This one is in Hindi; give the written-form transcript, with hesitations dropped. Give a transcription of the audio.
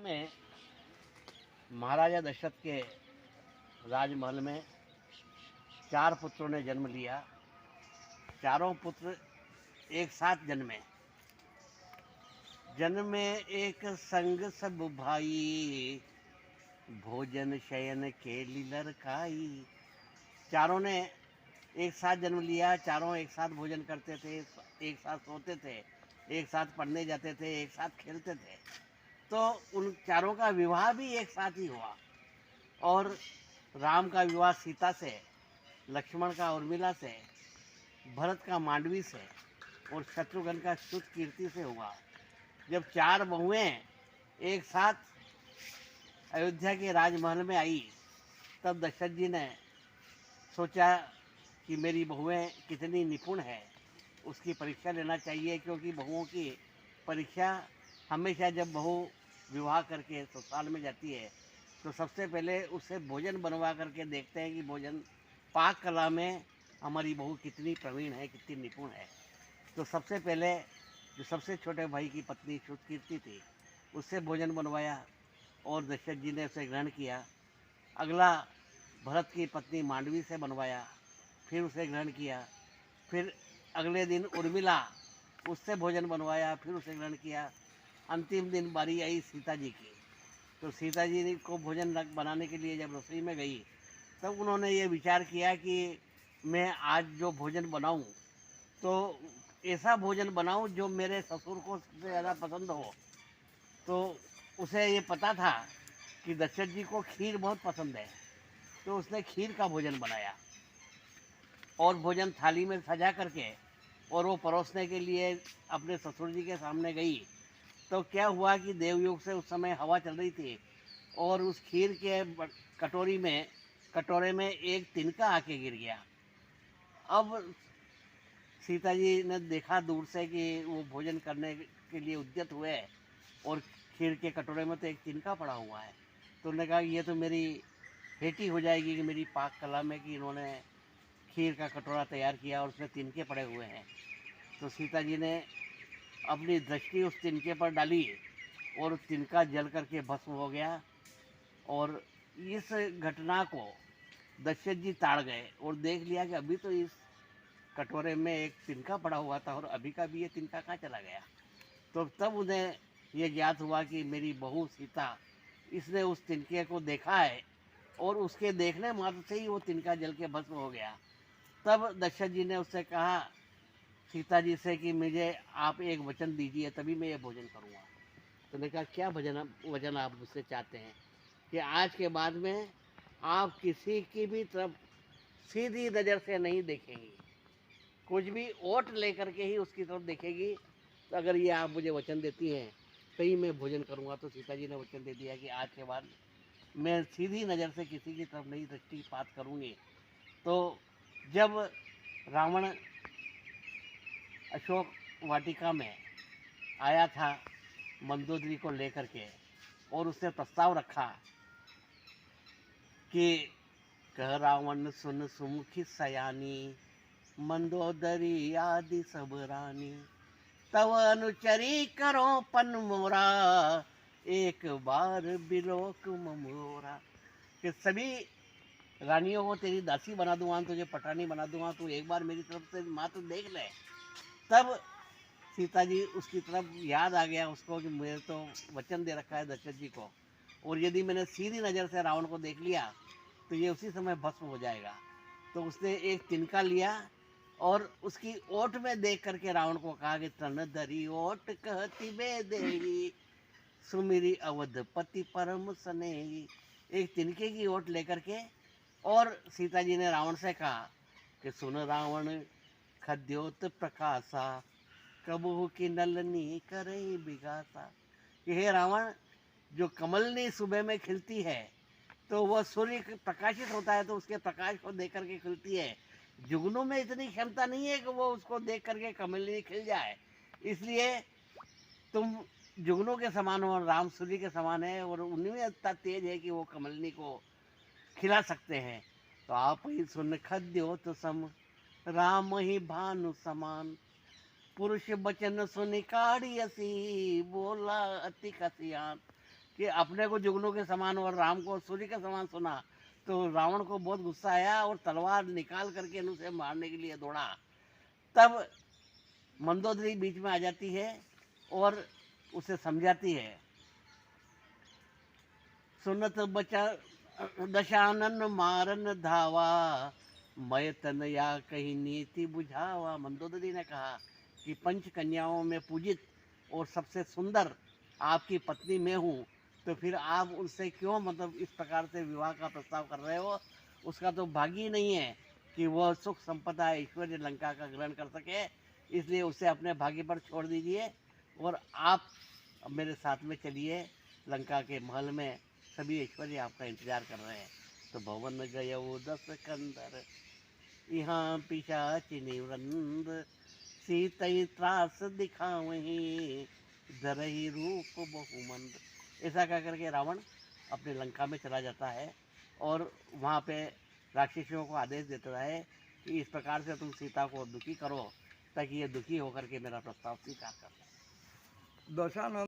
में महाराजा दशरथ के राजमहल में 4 पुत्रों ने जन्म लिया। चारों पुत्र एक साथ जन्मे। जन्मे एक संग सब भाई, भोजन शयन केली लड़काई। चारों ने एक साथ जन्म लिया। चारों एक साथ भोजन करते थे, एक साथ सोते थे, एक साथ पढ़ने जाते थे, एक साथ खेलते थे। तो उन चारों का विवाह भी एक साथ ही हुआ। और राम का विवाह सीता से, लक्ष्मण का उर्मिला से, भरत का मांडवी से और शत्रुघ्न का श्रुतकीर्ति से हुआ। जब 4 बहुएं एक साथ अयोध्या के राजमहल में आई, तब दशरथ जी ने सोचा कि मेरी बहुएं कितनी निपुण है, उसकी परीक्षा लेना चाहिए। क्योंकि बहुओं की परीक्षा हमेशा, जब बहू विवाह करके ससुराल में जाती है तो सबसे पहले उससे भोजन बनवा करके देखते हैं कि भोजन पाक कला में हमारी बहू कितनी प्रवीण है, कितनी निपुण है। तो सबसे पहले जो सबसे छोटे भाई की पत्नी श्रुतकीर्ति थी, उससे भोजन बनवाया और दशरथ जी ने उसे ग्रहण किया। अगला भरत की पत्नी मांडवी से बनवाया, फिर उसे ग्रहण किया। फिर अगले दिन उर्मिला, उससे भोजन बनवाया, फिर उसे ग्रहण किया। अंतिम दिन बारी आई सीता जी की। तो सीता जी को भोजन बनाने के लिए जब रसोई में गई, तब उन्होंने ये विचार किया कि मैं आज जो भोजन बनाऊं तो ऐसा भोजन बनाऊं जो मेरे ससुर को सबसे ज़्यादा पसंद हो। तो उसे ये पता था कि दशरथ जी को खीर बहुत पसंद है, तो उसने खीर का भोजन बनाया और भोजन थाली में सजा करके और वो परोसने के लिए अपने ससुर जी के सामने गई। तो क्या हुआ कि देवयुग से उस समय हवा चल रही थी और उस खीर के कटोरे में एक तिनका आके गिर गया। अब सीता जी ने देखा दूर से कि वो भोजन करने के लिए उद्यत हुए और खीर के कटोरे में तो एक तिनका पड़ा हुआ है। तो उन्होंने कहा ये तो मेरी हेटी हो जाएगी कि मेरी पाक कला में कि इन्होंने खीर का कटोरा तैयार किया और उसमें तिनके पड़े हुए हैं। तो सीता जी ने अपनी दृष्टि उस तिनके पर डाली और तिनका जल करके भस्म हो गया। और इस घटना को दशरथ जी ताड़ गए और देख लिया कि अभी तो इस कटोरे में एक तिनका पड़ा हुआ था और अभी का भी ये तिनका कहाँ चला गया। तो तब उन्हें ये ज्ञात हुआ कि मेरी बहू सीता, इसने उस तिनके को देखा है और उसके देखने मात्र से ही वो तिनका जल के भस्म हो गया। तब दशरथ जी ने उससे कहा, सीता जी से, कि मुझे आप एक वचन दीजिए तभी मैं ये भोजन करूँगा। तो ने कहा क्या वचन आप मुझसे चाहते हैं? कि आज के बाद में आप किसी की भी तरफ सीधी नज़र से नहीं देखेंगी, कुछ भी ओट लेकर के ही उसकी तरफ देखेगी। तो अगर ये आप मुझे वचन देती हैं तभी मैं भोजन करूँगा। तो सीता जी ने वचन दे दिया कि आज के बाद मैं सीधी नज़र से किसी की तरफ नहीं दृष्टिपात करूँगी। तो जब रावण अशोक वाटिका में आया था मंदोदरी को लेकर के और उसने प्रस्ताव रखा कि कह रावण सुन सुमुखी सयानी, मंदोदरी आदि सब रानी, तव अनुचरी करो पन मोरा, एक बार बिलोक ममोरा। कि सभी रानियों को तेरी दासी बना दूंगा, तुझे पटानी बना दूंगा, तू एक बार मेरी तरफ से मात्र देख ले। तब सीता जी उसकी तरफ याद आ गया उसको कि मेरे तो वचन दे रखा है दशरथ जी को, और यदि मैंने सीधी नज़र से रावण को देख लिया तो ये उसी समय भस्म हो जाएगा। तो उसने एक तिनका लिया और उसकी ओट में देख करके रावण को कहा कि तन धरी ओट कहती बे देवी, सुमिरी अवधपति परम स्नेही। एक तिनके की ओट लेकर के और सीता जी ने रावण से कहा कि सुन रावण, खद्योत प्रकाशा, कबहू की नलनी करे बिगासा। कि हे रावण, जो कमलनी सुबह में खिलती है तो वह सूर्य प्रकाशित होता है तो उसके प्रकाश को देख करके खिलती है। जुगनू में इतनी क्षमता नहीं है कि वो उसको देख करके कमलनी खिल जाए। इसलिए तुम जुगनू के समान हो और राम सूर्य के समान है और उनमें इतना तेज है कि वो कमलनी को खिला सकते हैं। तो आप ही सुन खद्यो तो सम, राम ही भानु समान, पुरुष बचन सुनिकाड़ी असी, बोला अति कसियान। कि अपने को जुगनू के समान और राम को सूर्य के समान सुना, तो रावण को बहुत गुस्सा आया और तलवार निकाल करके उसे मारने के लिए दौड़ा। तब मंदोदरी बीच में आ जाती है और उसे समझाती है, सुनत बचा दशानन मारन धावा, मैं तनया कहीं नीति बुझावा। मंदोदरी ने कहा कि पंच कन्याओं में पूजित और सबसे सुंदर आपकी पत्नी मैं हूँ, तो फिर आप उनसे क्यों मतलब इस प्रकार से विवाह का प्रस्ताव कर रहे हो? उसका तो भाग्य ही नहीं है कि वह सुख संपदा ऐश्वर्य लंका का ग्रहण कर सके, इसलिए उसे अपने भाग्य पर छोड़ दीजिए और आप मेरे साथ में चलिए लंका के महल में, सभी ऐश्वर्य आपका इंतजार कर रहे हैं। तो भवन गयो 10 कंदर, यहाँ पिशाचिनी वृंद, सीतई त्रास दिखावहीं, धरही रूप बहुमंद। ऐसा कह करके रावण अपने लंका में चला जाता है और वहाँ पे राक्षसियों को आदेश देता है कि इस प्रकार से तुम सीता को दुखी करो ताकि ये दुखी होकर के मेरा प्रस्ताव स्वीकार कर। दशानन